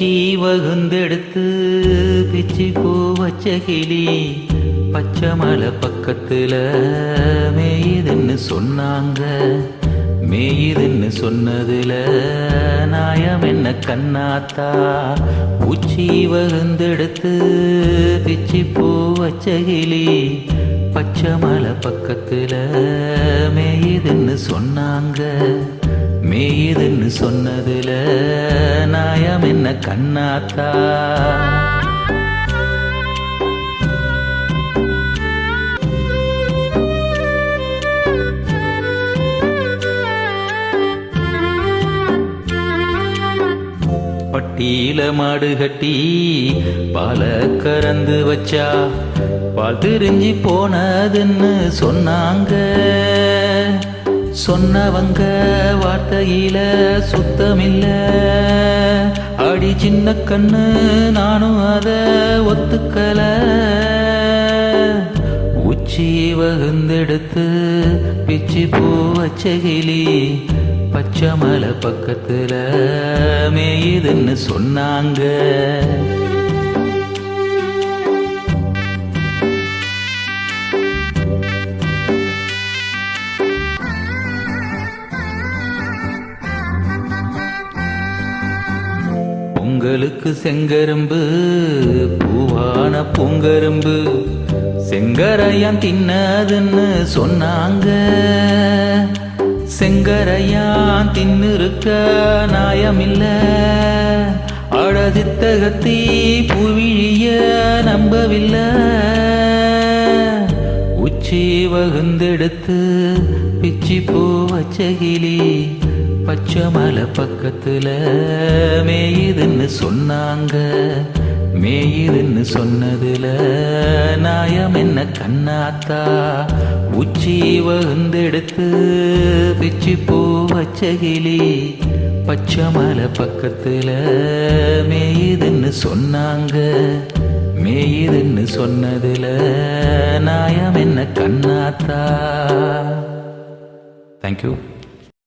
உச்சி வகுந்தெடுத்து பிச்சி பூ வச்ச கிளி பச்சை மலை பக்கத்துல மேயுதுன்னு சொன்னாங்க. மேயுதுன்னு சொன்னதுல நாயம் என்ன கண்ணாத்தா. உச்சி வகுந்தெடுத்து பிச்சி பூ வச்ச கிளி பச்சை மலை பக்கத்துல மேயுதுன்னு சொன்னாங்க. மேயுதுன்னு சொன்னதுல நாயம் என்ன கண்ணாத்தா. பட்டியில மாடு கட்டி பால கறந்து வச்சா பால் திரிஞ்சி போனதுன்னு சொன்னாங்க. சொன்னவங்க வார்த்தையில சுத்தமில்ல. அடி சின்ன கண்ணு நானும் அத ஒத்துக்கல. உச்சி வகுந்தெடுத்து பிச்சி பூ வச்ச கிளி பச்சை மலை பக்கத்துல மேயுதுன்னு சொன்னாங்க. பொங்கலுக்கு செங்கரும்பு பூவான பூங்கரும்பு செங்கரையான் தின்னதுன்னு சொன்னாங்க. செங்கரையான் தின்னிருக்க நாயமில்ல. அழதித்தகத்தி பூவிழிய நம்பவில்லை. உச்சி வகுந்தெடுத்து பிச்சி பூ வச்ச கிளி பச்சை மலை பக்கத்துல மேயுதுன்னு சொன்னாங்க. மேயுதுன்னு சொன்னதுல நாயம் என்ன கண்ணாத்தா. உச்சி வகுந்தெடுத்து பிச்சி பூ வச்ச கிளி பச்சை மலை பக்கத்துல மேயுதுன்னு சொன்னாங்க. மேயுதுன்னு சொன்னதுல நாயம் என்ன கண்ணாத்தா. தேங்க்யூ.